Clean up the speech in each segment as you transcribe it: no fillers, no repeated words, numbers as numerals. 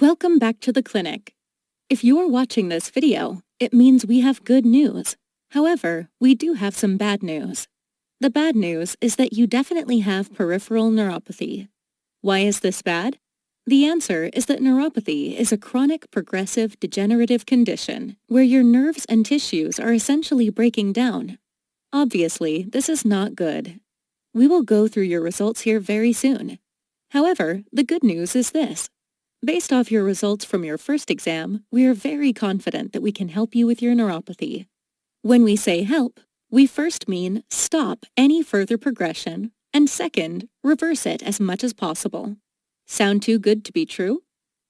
Welcome back to the clinic. If you're watching this video, it means we have good news. However, we do have some bad news. The bad news is that you definitely have peripheral neuropathy. Why is this bad? The answer is that neuropathy is a chronic progressive degenerative condition where your nerves and tissues are essentially breaking down. Obviously, this is not good. We will go through your results here very soon. However, the good news is this. Based off your results from your first exam, we are very confident that we can help you with your neuropathy. When we say help, we first mean stop any further progression, and second, reverse it as much as possible. Sound too good to be true?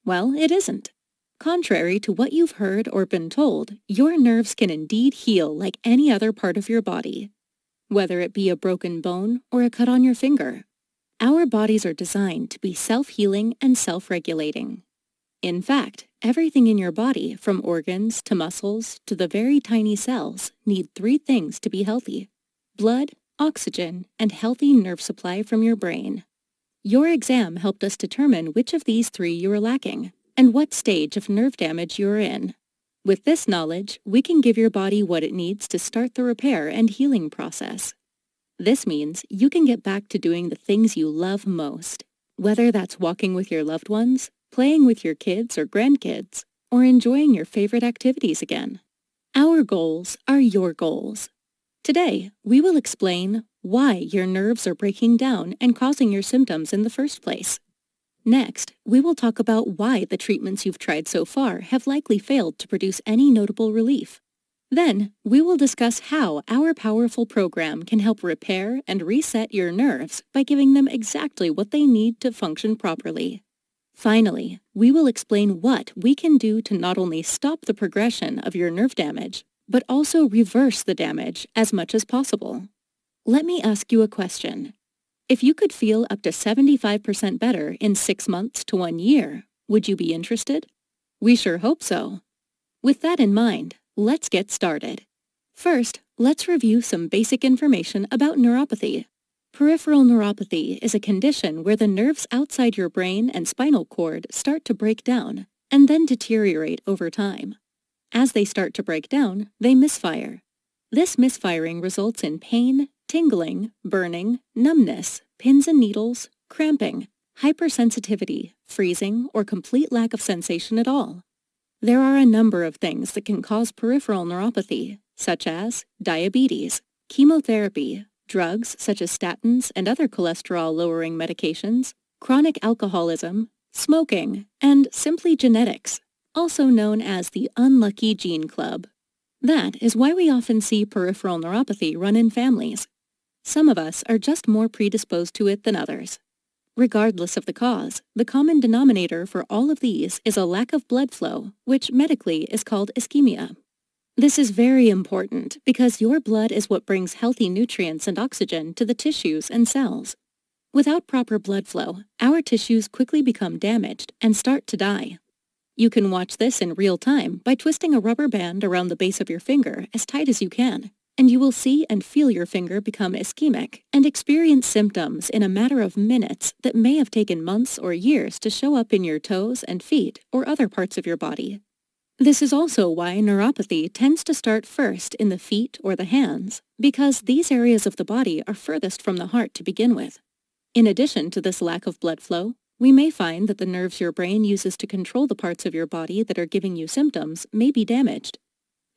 Well, it isn't. Contrary to what you've heard or been told, your nerves can indeed heal like any other part of your body, whether it be a broken bone or a cut on your finger. Our bodies are designed to be self-healing and self-regulating. In fact, everything in your body, from organs to muscles to the very tiny cells, need three things to be healthy: blood, oxygen, and healthy nerve supply from your brain. Your exam helped us determine which of these three you are lacking and what stage of nerve damage you are in. With this knowledge, we can give your body what it needs to start the repair and healing process. This means you can get back to doing the things you love most, whether that's walking with your loved ones, playing with your kids or grandkids, or enjoying your favorite activities again. Our goals are your goals. Today, we will explain why your nerves are breaking down and causing your symptoms in the first place. Next, we will talk about why the treatments you've tried so far have likely failed to produce any notable relief. Then, we will discuss how our powerful program can help repair and reset your nerves by giving them exactly what they need to function properly. Finally, we will explain what we can do to not only stop the progression of your nerve damage, but also reverse the damage as much as possible. Let me ask you a question. If you could feel up to 75% better in 6 months to 1 year, would you be interested? We sure hope so. With that in mind, let's get started. First, let's review some basic information about neuropathy. Peripheral neuropathy is a condition where the nerves outside your brain and spinal cord start to break down and then deteriorate over time. As they start to break down, they misfire. This misfiring results in pain, tingling, burning, numbness, pins and needles, cramping, hypersensitivity, freezing, or complete lack of sensation at all. There are a number of things that can cause peripheral neuropathy, such as diabetes, chemotherapy, drugs such as statins and other cholesterol-lowering medications, chronic alcoholism, smoking, and simply genetics, also known as the unlucky gene club. That is why we often see peripheral neuropathy run in families. Some of us are just more predisposed to it than others. Regardless of the cause, the common denominator for all of these is a lack of blood flow, which medically is called ischemia. This is very important because your blood is what brings healthy nutrients and oxygen to the tissues and cells. Without proper blood flow, our tissues quickly become damaged and start to die. You can watch this in real time by twisting a rubber band around the base of your finger as tight as you can, and you will see and feel your finger become ischemic and experience symptoms in a matter of minutes that may have taken months or years to show up in your toes and feet or other parts of your body. This is also why neuropathy tends to start first in the feet or the hands, because these areas of the body are furthest from the heart to begin with. In addition to this lack of blood flow, we may find that the nerves your brain uses to control the parts of your body that are giving you symptoms may be damaged.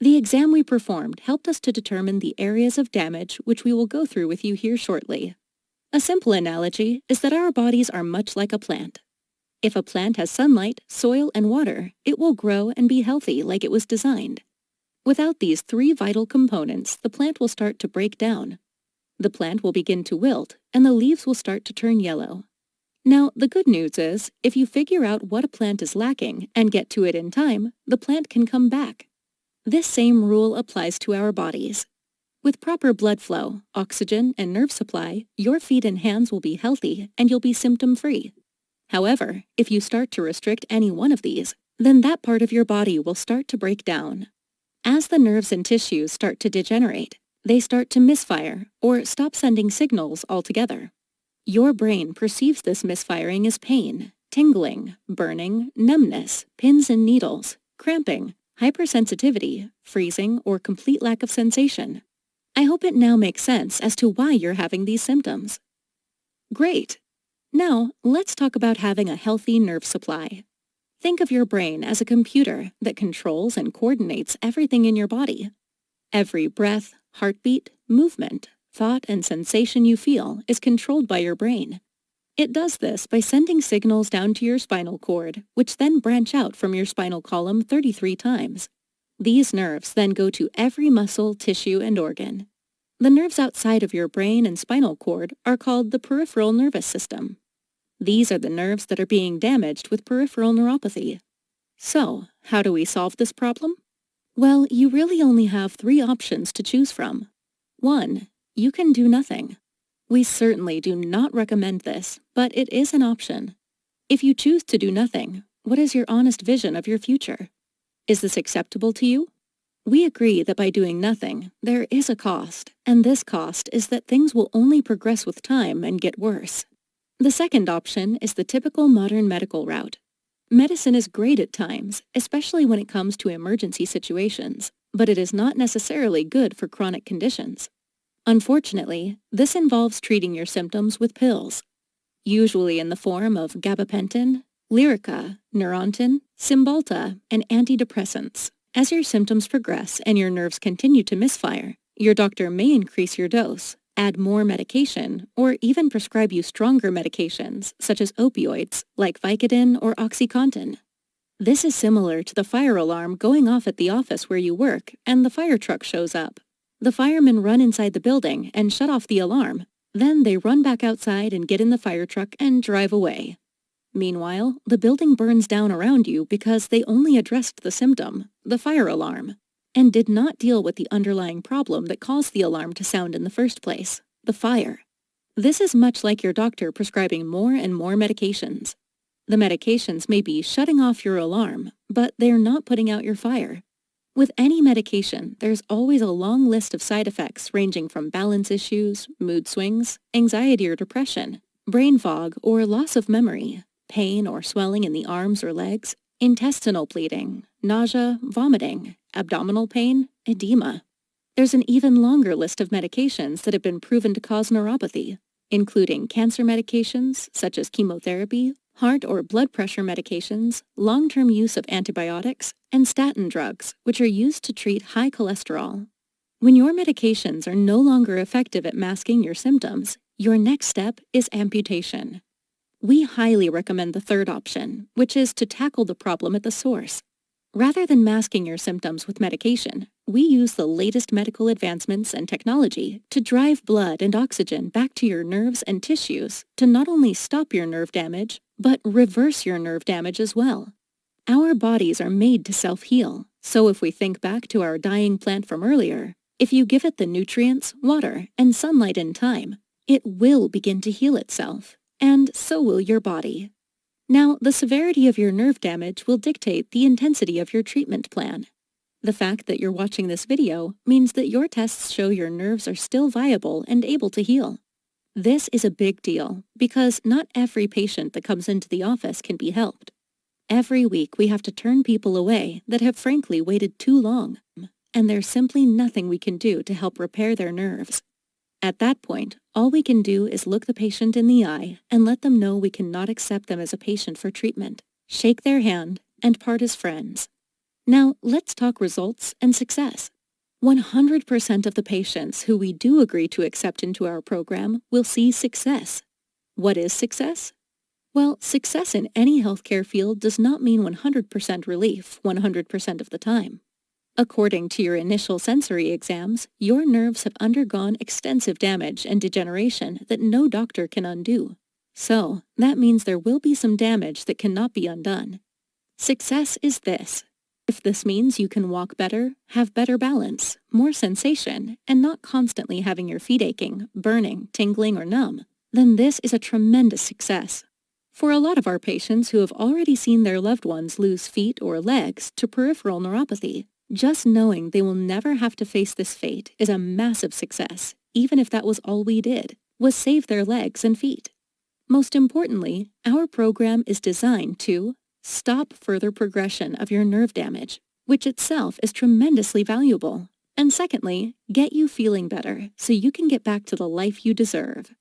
The exam we performed helped us to determine the areas of damage which we will go through with you here shortly. A simple analogy is that our bodies are much like a plant. If a plant has sunlight, soil, and water, it will grow and be healthy like it was designed. Without these three vital components, the plant will start to break down. The plant will begin to wilt, and the leaves will start to turn yellow. Now, the good news is, if you figure out what a plant is lacking and get to it in time, the plant can come back. This same rule applies to our bodies. With proper blood flow, oxygen, and nerve supply, your feet and hands will be healthy and you'll be symptom-free. However, if you start to restrict any one of these, then that part of your body will start to break down. As the nerves and tissues start to degenerate, they start to misfire or stop sending signals altogether. Your brain perceives this misfiring as pain, tingling, burning, numbness, pins and needles, cramping, hypersensitivity, freezing, or complete lack of sensation. I hope it now makes sense as to why you're having these symptoms. Great! Now, let's talk about having a healthy nerve supply. Think of your brain as a computer that controls and coordinates everything in your body. Every breath, heartbeat, movement, thought, and sensation you feel is controlled by your brain. It does this by sending signals down to your spinal cord, which then branch out from your spinal column 33 times. These nerves then go to every muscle, tissue, and organ. The nerves outside of your brain and spinal cord are called the peripheral nervous system. These are the nerves that are being damaged with peripheral neuropathy. So, how do we solve this problem? Well, you really only have 3 options to choose from. 1. You can do nothing. We certainly do not recommend this, but it is an option. If you choose to do nothing, what is your honest vision of your future? Is this acceptable to you? We agree that by doing nothing, there is a cost, and this cost is that things will only progress with time and get worse. The second option is the typical modern medical route. Medicine is great at times, especially when it comes to emergency situations, but it is not necessarily good for chronic conditions. Unfortunately, this involves treating your symptoms with pills, usually in the form of gabapentin, Lyrica, Neurontin, Cymbalta, and antidepressants. As your symptoms progress and your nerves continue to misfire, your doctor may increase your dose, add more medication, or even prescribe you stronger medications, such as opioids, like Vicodin or OxyContin. This is similar to the fire alarm going off at the office where you work and the fire truck shows up. The firemen run inside the building and shut off the alarm. Then they run back outside and get in the fire truck and drive away. Meanwhile, the building burns down around you because they only addressed the symptom, the fire alarm, and did not deal with the underlying problem that caused the alarm to sound in the first place, the fire. This is much like your doctor prescribing more and more medications. The medications may be shutting off your alarm, but they're not putting out your fire. With any medication, there's always a long list of side effects ranging from balance issues, mood swings, anxiety or depression, brain fog or loss of memory, pain or swelling in the arms or legs, intestinal bleeding, nausea, vomiting, abdominal pain, edema. There's an even longer list of medications that have been proven to cause neuropathy, including cancer medications such as chemotherapy, heart or blood pressure medications, long-term use of antibiotics, and statin drugs, which are used to treat high cholesterol. When your medications are no longer effective at masking your symptoms, your next step is amputation. We highly recommend the third option, which is to tackle the problem at the source. Rather than masking your symptoms with medication, we use the latest medical advancements and technology to drive blood and oxygen back to your nerves and tissues to not only stop your nerve damage, but reverse your nerve damage as well. Our bodies are made to self-heal, so if we think back to our dying plant from earlier, if you give it the nutrients, water, and sunlight in time, it will begin to heal itself, and so will your body. Now, the severity of your nerve damage will dictate the intensity of your treatment plan. The fact that you're watching this video means that your tests show your nerves are still viable and able to heal. This is a big deal because not every patient that comes into the office can be helped. Every week we have to turn people away that have frankly waited too long, and there's simply nothing we can do to help repair their nerves. At that point, all we can do is look the patient in the eye and let them know we cannot accept them as a patient for treatment, shake their hand, and part as friends. Now, let's talk results and success. 100% of the patients who we do agree to accept into our program will see success. What is success? Well, success in any healthcare field does not mean 100% relief 100% of the time. According to your initial sensory exams, your nerves have undergone extensive damage and degeneration that no doctor can undo. So, that means there will be some damage that cannot be undone. Success is this. If this means you can walk better, have better balance, more sensation, and not constantly having your feet aching, burning, tingling, or numb, then this is a tremendous success. For a lot of our patients who have already seen their loved ones lose feet or legs to peripheral neuropathy, just knowing they will never have to face this fate is a massive success, even if that was all we did, was save their legs and feet. Most importantly, our program is designed to stop further progression of your nerve damage, which itself is tremendously valuable, and secondly, get you feeling better so you can get back to the life you deserve.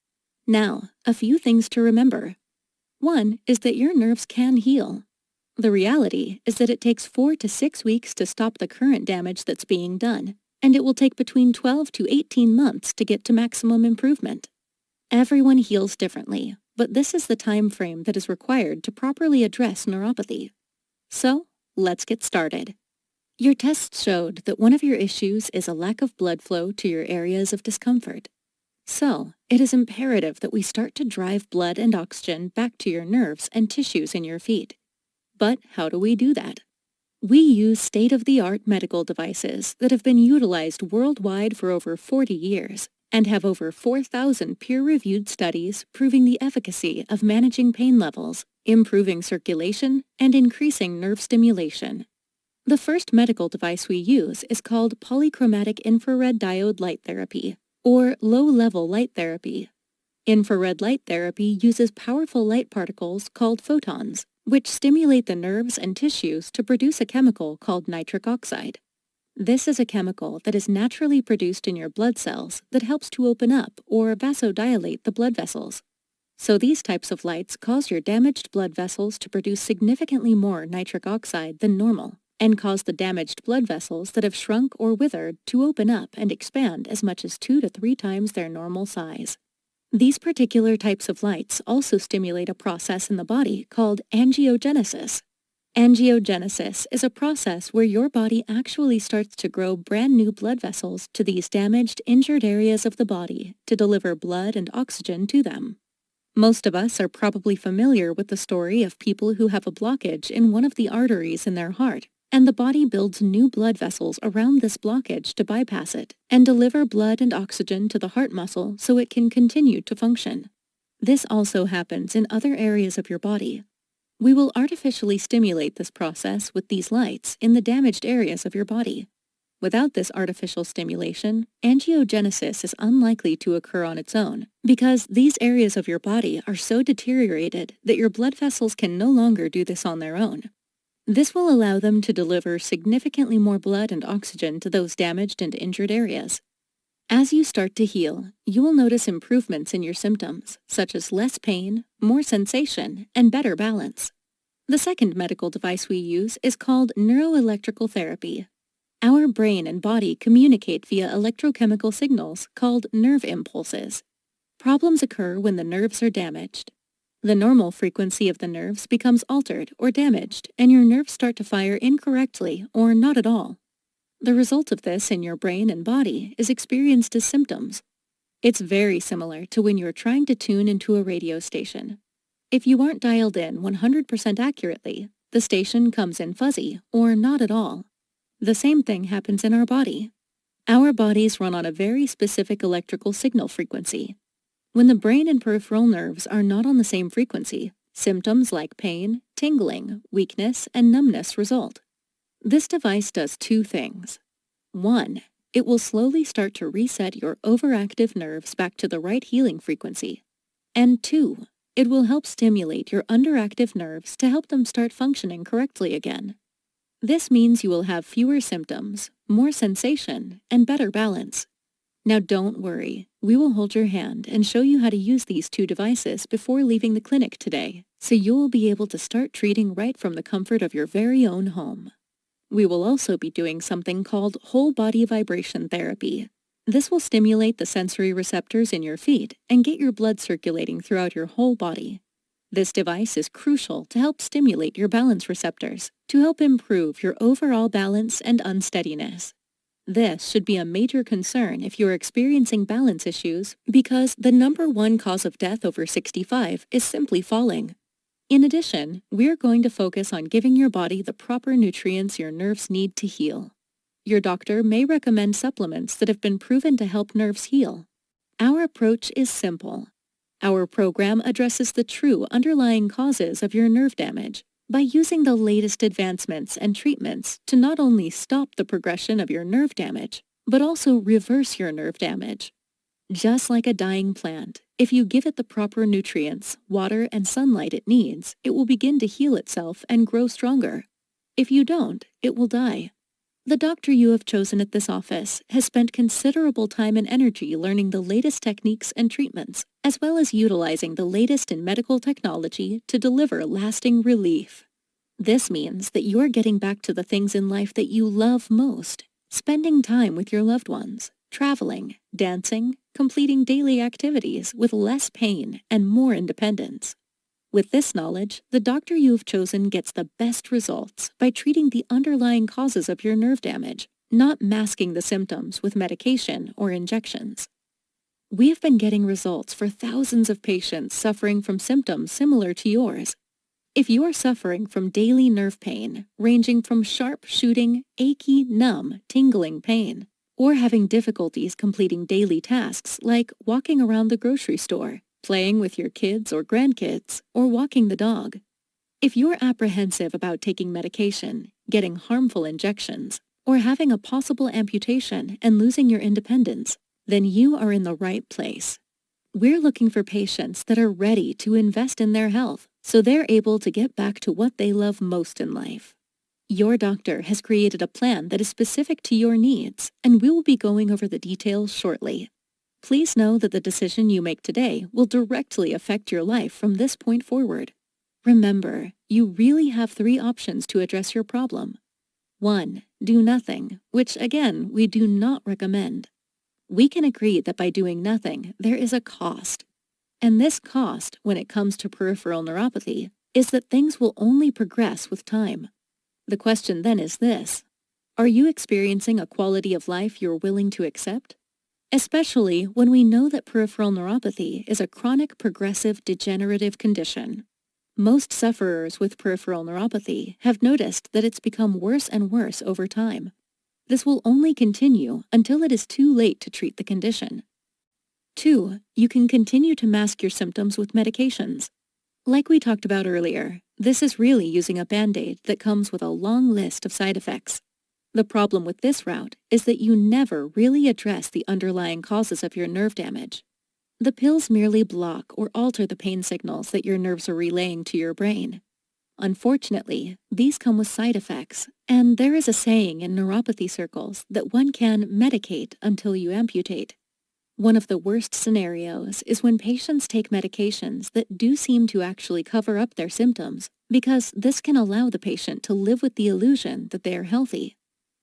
Now, a few things to remember. One is that your nerves can heal. The reality is that it takes 4 to 6 weeks to stop the current damage that's being done, and it will take between 12 to 18 months to get to maximum improvement. Everyone heals differently, but this is the time frame that is required to properly address neuropathy. So, let's get started. Your tests showed that one of your issues is a lack of blood flow to your areas of discomfort. So, it is imperative that we start to drive blood and oxygen back to your nerves and tissues in your feet. But how do we do that? We use state-of-the-art medical devices that have been utilized worldwide for over 40 years and have over 4,000 peer-reviewed studies proving the efficacy of managing pain levels, improving circulation, and increasing nerve stimulation. The first medical device we use is called polychromatic infrared diode light therapy, or low-level light therapy. Infrared light therapy uses powerful light particles called photons, which stimulate the nerves and tissues to produce a chemical called nitric oxide. This is a chemical that is naturally produced in your blood cells that helps to open up or vasodilate the blood vessels. So these types of lights cause your damaged blood vessels to produce significantly more nitric oxide than normal, and cause the damaged blood vessels that have shrunk or withered to open up and expand as much as 2 to 3 times their normal size. These particular types of lights also stimulate a process in the body called angiogenesis. Angiogenesis is a process where your body actually starts to grow brand new blood vessels to these damaged, injured areas of the body to deliver blood and oxygen to them. Most of us are probably familiar with the story of people who have a blockage in one of the arteries in their heart, and the body builds new blood vessels around this blockage to bypass it and deliver blood and oxygen to the heart muscle so it can continue to function. This also happens in other areas of your body. We will artificially stimulate this process with these lights in the damaged areas of your body. Without this artificial stimulation, angiogenesis is unlikely to occur on its own because these areas of your body are so deteriorated that your blood vessels can no longer do this on their own. This will allow them to deliver significantly more blood and oxygen to those damaged and injured areas. As you start to heal, you will notice improvements in your symptoms, such as less pain, more sensation, and better balance. The second medical device we use is called neuroelectrical therapy. Our brain and body communicate via electrochemical signals called nerve impulses. Problems occur when the nerves are damaged. The normal frequency of the nerves becomes altered or damaged, and your nerves start to fire incorrectly or not at all. The result of this in your brain and body is experienced as symptoms. It's very similar to when you're trying to tune into a radio station. If you aren't dialed in 100% accurately, the station comes in fuzzy or not at all. The same thing happens in our body. Our bodies run on a very specific electrical signal frequency. When the brain and peripheral nerves are not on the same frequency, symptoms like pain, tingling, weakness, and numbness result. This device does 2 things. 1. It will slowly start to reset your overactive nerves back to the right healing frequency. And 2. It will help stimulate your underactive nerves to help them start functioning correctly again. This means you will have fewer symptoms, more sensation, and better balance. Now don't worry, we will hold your hand and show you how to use these 2 devices before leaving the clinic today, so you will be able to start treating right from the comfort of your very own home. We will also be doing something called whole body vibration therapy. This will stimulate the sensory receptors in your feet and get your blood circulating throughout your whole body. This device is crucial to help stimulate your balance receptors, to help improve your overall balance and unsteadiness. This should be a major concern if you are experiencing balance issues because the number 1 cause of death over 65 is simply falling. In addition, we're going to focus on giving your body the proper nutrients your nerves need to heal. Your doctor may recommend supplements that have been proven to help nerves heal. Our approach is simple. Our program addresses the true underlying causes of your nerve damage by using the latest advancements and treatments to not only stop the progression of your nerve damage, but also reverse your nerve damage. Just like a dying plant, If you give it the proper nutrients, water, and sunlight it needs, it will begin to heal itself and grow stronger. If you don't, it will die. The doctor you have chosen at this office has spent considerable time and energy learning the latest techniques and treatments, as well as utilizing the latest in medical technology to deliver lasting relief. This means that you're getting back to the things in life that you love most, spending time with your loved ones, traveling, dancing, completing daily activities with less pain and more independence. With this knowledge, the doctor you have chosen gets the best results by treating the underlying causes of your nerve damage, not masking the symptoms with medication or injections. We have been getting results for thousands of patients suffering from symptoms similar to yours. If you are suffering from daily nerve pain, ranging from sharp shooting, achy, numb, tingling pain, or having difficulties completing daily tasks like walking around the grocery store, playing with your kids or grandkids, or walking the dog. If you're apprehensive about taking medication, getting harmful injections, or having a possible amputation and losing your independence, then you are in the right place. We're looking for patients that are ready to invest in their health so they're able to get back to what they love most in life. Your doctor has created a plan that is specific to your needs, and we will be going over the details shortly. Please know that the decision you make today will directly affect your life from this point forward. Remember, you really have 3 options to address your problem. 1. Do nothing, which again, we do not recommend. We can agree that by doing nothing, there is a cost. And this cost, when it comes to peripheral neuropathy, is that things will only progress with time. The question then is this: are you experiencing a quality of life you're willing to accept? Especially when we know that peripheral neuropathy is a chronic progressive degenerative condition. Most sufferers with peripheral neuropathy have noticed that it's become worse and worse over time. This will only continue until it is too late to treat the condition. 2. You can continue to mask your symptoms with medications. Like we talked about earlier, this is really using a Band-Aid that comes with a long list of side effects. The problem with this route is that you never really address the underlying causes of your nerve damage. The pills merely block or alter the pain signals that your nerves are relaying to your brain. Unfortunately, these come with side effects, and there is a saying in neuropathy circles that one can medicate until you amputate. One of the worst scenarios is when patients take medications that do seem to actually cover up their symptoms, because this can allow the patient to live with the illusion that they are healthy.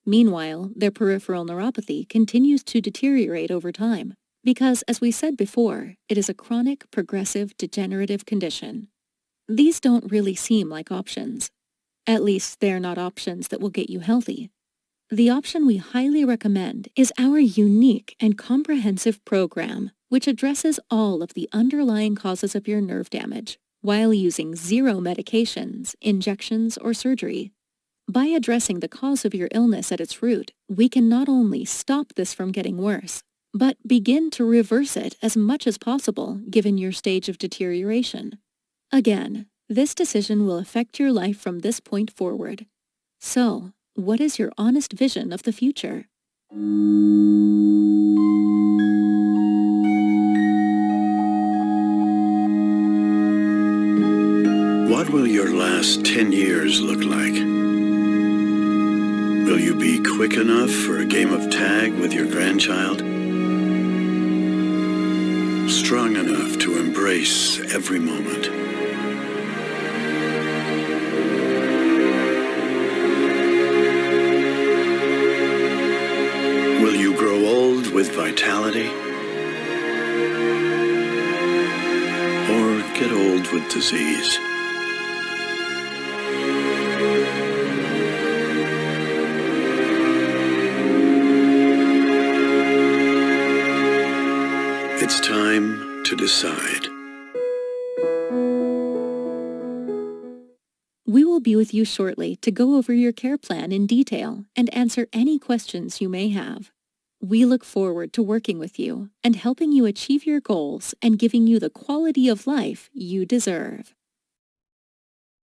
Meanwhile, their peripheral neuropathy continues to deteriorate over time, because, as we said before, it is a chronic, progressive, degenerative condition. These don't really seem like options. At least, they're not options that will get you healthy. The option we highly recommend is our unique and comprehensive program, which addresses all of the underlying causes of your nerve damage, while using 0 medications, injections, or surgery. By addressing the cause of your illness at its root, we can not only stop this from getting worse, but begin to reverse it as much as possible given your stage of deterioration. Again, this decision will affect your life from this point forward. So, what is your honest vision of the future? What will your last 10 years look like? Will you be quick enough for a game of tag with your grandchild? Strong enough to embrace every moment? Will you grow old with vitality? Or get old with disease? It's time to decide. We will be with you shortly to go over your care plan in detail and answer any questions you may have. We look forward to working with you and helping you achieve your goals and giving you the quality of life you deserve.